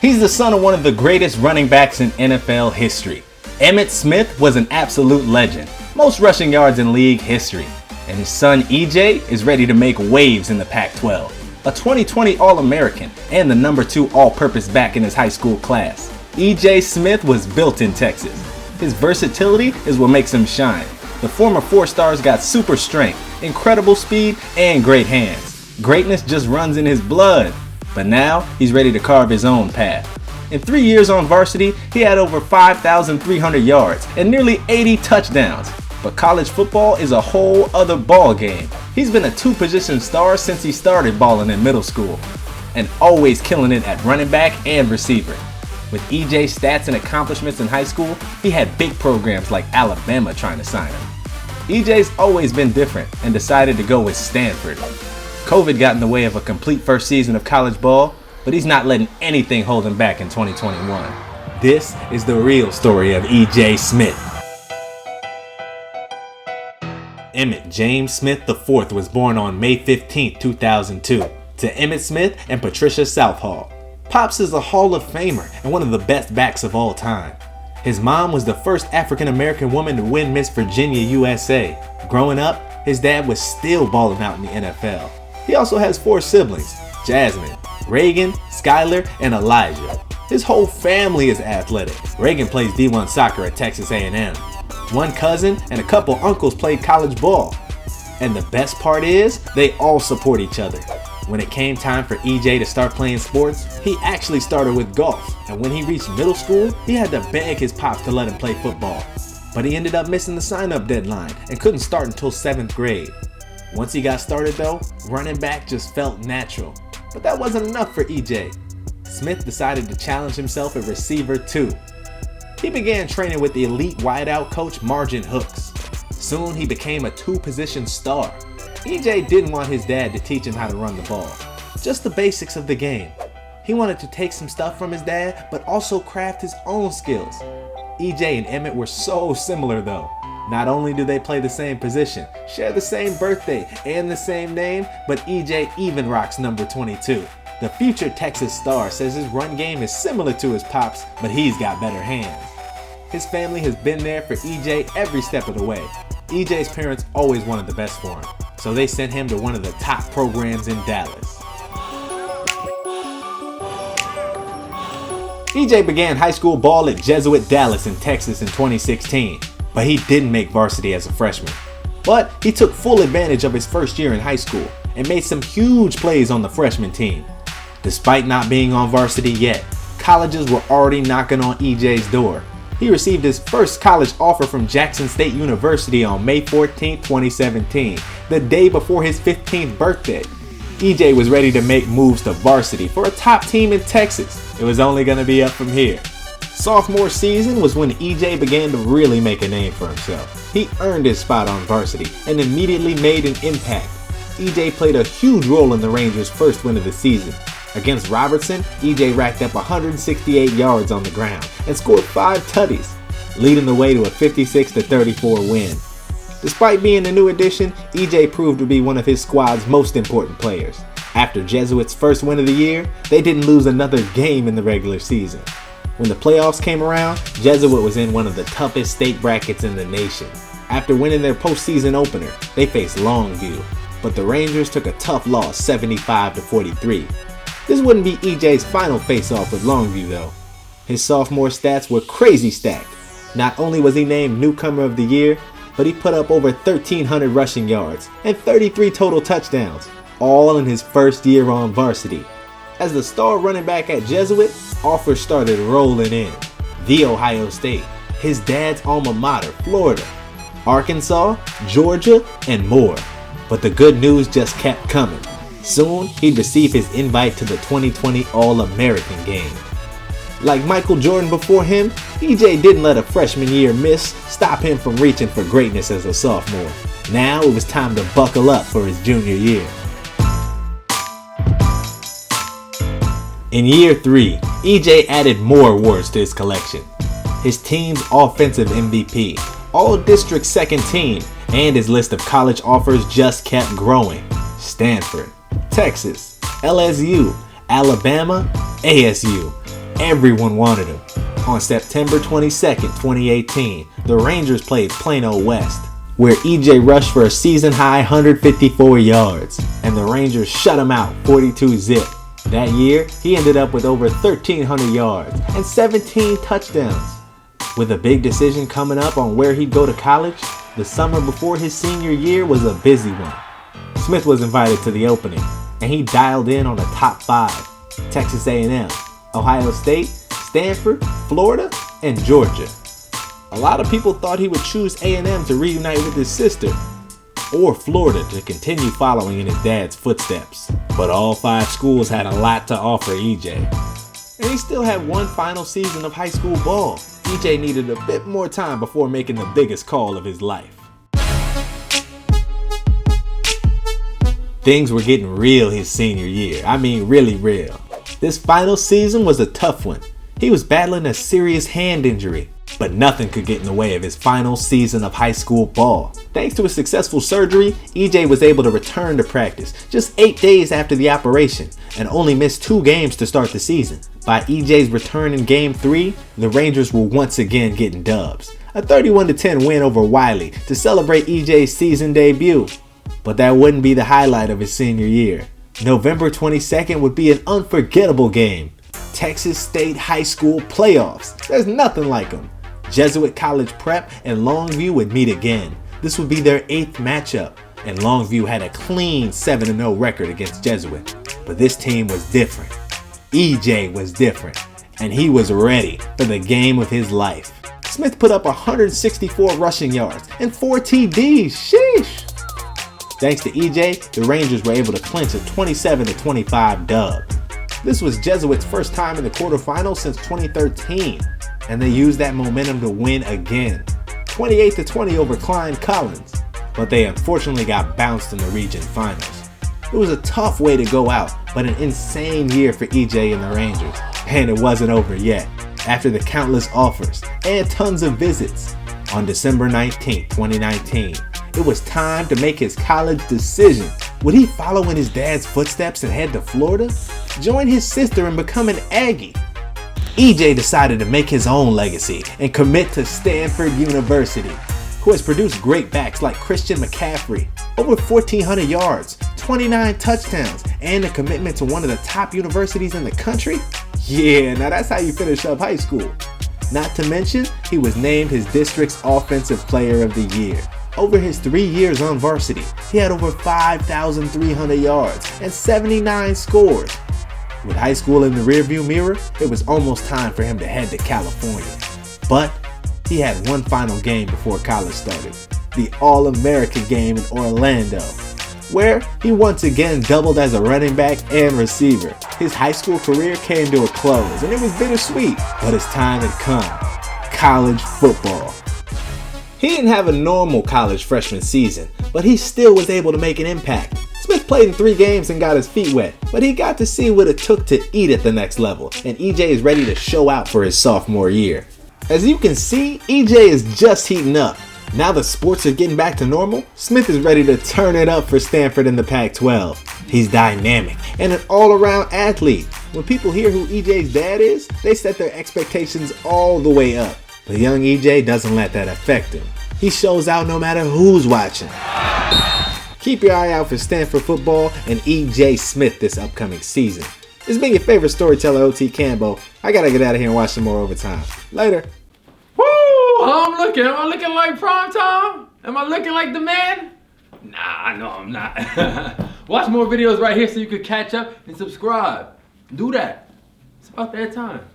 He's the son of one of the greatest running backs in NFL history. Emmitt Smith was an absolute legend, most rushing yards in league history. And his son EJ is ready to make waves in the Pac-12. A 2020 All-American and the number 2 all-purpose back in his high school class. EJ Smith was built in Texas. His versatility is what makes him shine. The former 4-star's got super strength, incredible speed, and great hands. Greatness just runs in his blood. But now, he's ready to carve his own path. In 3 years on varsity, he had over 5,300 yards and nearly 80 touchdowns. But college football is a whole other ball game. He's been a 2-position star since he started balling in middle school, and always killing it at running back and receiver. With EJ's stats and accomplishments in high school, he had big programs like Alabama trying to sign him. EJ's always been different and decided to go with Stanford. COVID got in the way of a complete first season of college ball, but he's not letting anything hold him back in 2021. This is the real story of EJ Smith. Emmitt James Smith IV was born on May 15, 2002, to Emmitt Smith and Patricia Southall. Pops is a Hall of Famer and one of the best backs of all time. His mom was the first African-American woman to win Miss Virginia USA. Growing up, his dad was still balling out in the NFL. He also has 4 siblings, Jasmine, Reagan, Skylar, and Elijah. His whole family is athletic. Reagan plays D1 soccer at Texas A&M. One cousin and a couple uncles played college ball. And the best part is, they all support each other. When it came time for EJ to start playing sports, he actually started with golf. And when he reached middle school, he had to beg his pops to let him play football. But he ended up missing the sign-up deadline and couldn't start until 7th grade. Once he got started though, running back just felt natural. But that wasn't enough for EJ. Smith decided to challenge himself at receiver too. He began training with the elite wideout coach Margin Hooks. Soon he became a 2-position star. EJ didn't want his dad to teach him how to run the ball, just the basics of the game. He wanted to take some stuff from his dad, but also craft his own skills. EJ and Emmitt were so similar though. Not only do they play the same position, share the same birthday, and the same name, but EJ even rocks number 22. The future Texas star says his run game is similar to his pops, but he's got better hands. His family has been there for EJ every step of the way. EJ's parents always wanted the best for him, so they sent him to one of the top programs in Dallas. EJ began high school ball at Jesuit Dallas in Texas in 2016, but he didn't make varsity as a freshman. But he took full advantage of his first year in high school and made some huge plays on the freshman team. Despite not being on varsity yet, colleges were already knocking on EJ's door. He received his first college offer from Jackson State University on May 14, 2017, the day before his 15th birthday. EJ was ready to make moves to varsity for a top team in Texas. It was only going to be up from here. Sophomore season was when EJ began to really make a name for himself. He earned his spot on varsity and immediately made an impact. EJ played a huge role in the Rangers' first win of the season. Against Robertson, EJ racked up 168 yards on the ground and scored 5 tutties, leading the way to a 56-34 win. Despite being a new addition, EJ proved to be one of his squad's most important players. After Jesuit's first win of the year, they didn't lose another game in the regular season. When the playoffs came around, Jesuit was in one of the toughest state brackets in the nation. After winning their postseason opener, they faced Longview, but the Rangers took a tough loss 75-43. This wouldn't be EJ's final face-off with Longview though. His sophomore stats were crazy stacked. Not only was he named Newcomer of the Year, but he put up over 1,300 rushing yards and 33 total touchdowns, all in his first year on varsity. As the star running back at Jesuit, offers started rolling in. The Ohio State, his dad's alma mater, Florida, Arkansas, Georgia, and more. But the good news just kept coming. Soon, he'd receive his invite to the 2020 All-American game. Like Michael Jordan before him, EJ didn't let a freshman year miss stop him from reaching for greatness as a sophomore. Now it was time to buckle up for his junior year. In year 3, EJ added more awards to his collection. His team's offensive MVP, all-district second team, and his list of college offers just kept growing. Stanford, Texas, LSU, Alabama, ASU. Everyone wanted him. On September 22nd, 2018, the Rangers played Plano West, where EJ rushed for a season-high 154 yards, and the Rangers shut him out 42-zip. That year, he ended up with over 1,300 yards and 17 touchdowns. With a big decision coming up on where he'd go to college, the summer before his senior year was a busy one. Smith was invited to the opening, and he dialed in on the top 5: Texas A&M, Ohio State, Stanford, Florida, and Georgia. A lot of people thought he would choose A&M to reunite with his sister, or Florida to continue following in his dad's footsteps. But all 5 schools had a lot to offer EJ. And he still had one final season of high school ball. EJ needed a bit more time before making the biggest call of his life. Things were getting real his senior year. I mean, really real. This final season was a tough one. He was battling a serious hand injury, but nothing could get in the way of his final season of high school ball. Thanks to a successful surgery, EJ was able to return to practice just 8 days after the operation and only missed 2 games to start the season. By EJ's return in Game 3, the Rangers were once again getting dubs. A 31-10 win over Wiley to celebrate EJ's season debut. But that wouldn't be the highlight of his senior year. November 22nd would be an unforgettable game. Texas State High School Playoffs. There's nothing like them. Jesuit College Prep and Longview would meet again. This would be their 8th matchup, and Longview had a clean 7-0 record against Jesuit. But this team was different. EJ was different, and he was ready for the game of his life. Smith put up 164 rushing yards and 4 TDs. Sheesh! Thanks to EJ, the Rangers were able to clinch a 27-25 dub. This was Jesuit's first time in the quarterfinals since 2013, and they used that momentum to win again, 28-20 over Klein Collins, but they unfortunately got bounced in the region finals. It was a tough way to go out, but an insane year for EJ and the Rangers, and it wasn't over yet. After the countless offers and tons of visits, on December 19, 2019, it was time to make his college decision. Would he follow in his dad's footsteps and head to Florida? Join his sister and become an Aggie? EJ decided to make his own legacy and commit to Stanford University, who has produced great backs like Christian McCaffrey, over 1,400 yards, 29 touchdowns, and a commitment to one of the top universities in the country? Yeah, now that's how you finish up high school. Not to mention, he was named his district's Offensive Player of the Year. Over his 3 years on varsity, he had over 5,300 yards and 79 scores. With high school in the rearview mirror, it was almost time for him to head to California. But he had one final game before college started, the All-American game in Orlando, where he once again doubled as a running back and receiver. His high school career came to a close, and it was bittersweet, but his time had come. College football. He didn't have a normal college freshman season, but he still was able to make an impact. Smith played in 3 games and got his feet wet, but he got to see what it took to eat at the next level, and EJ is ready to show out for his sophomore year. As you can see, EJ is just heating up. Now the sports are getting back to normal, Smith is ready to turn it up for Stanford in the Pac-12. He's dynamic and an all-around athlete. When people hear who EJ's dad is, they set their expectations all the way up. But young EJ doesn't let that affect him. He shows out no matter who's watching. Keep your eye out for Stanford football and EJ Smith this upcoming season. This has been your favorite storyteller, OT Cambo. I gotta get out of here and watch some more overtime. Later. Woo! How I'm looking? Am I looking like prime time? Am I looking like the man? Nah, no, I'm not. Watch more videos right here so you can catch up and subscribe. Do that. It's about that time.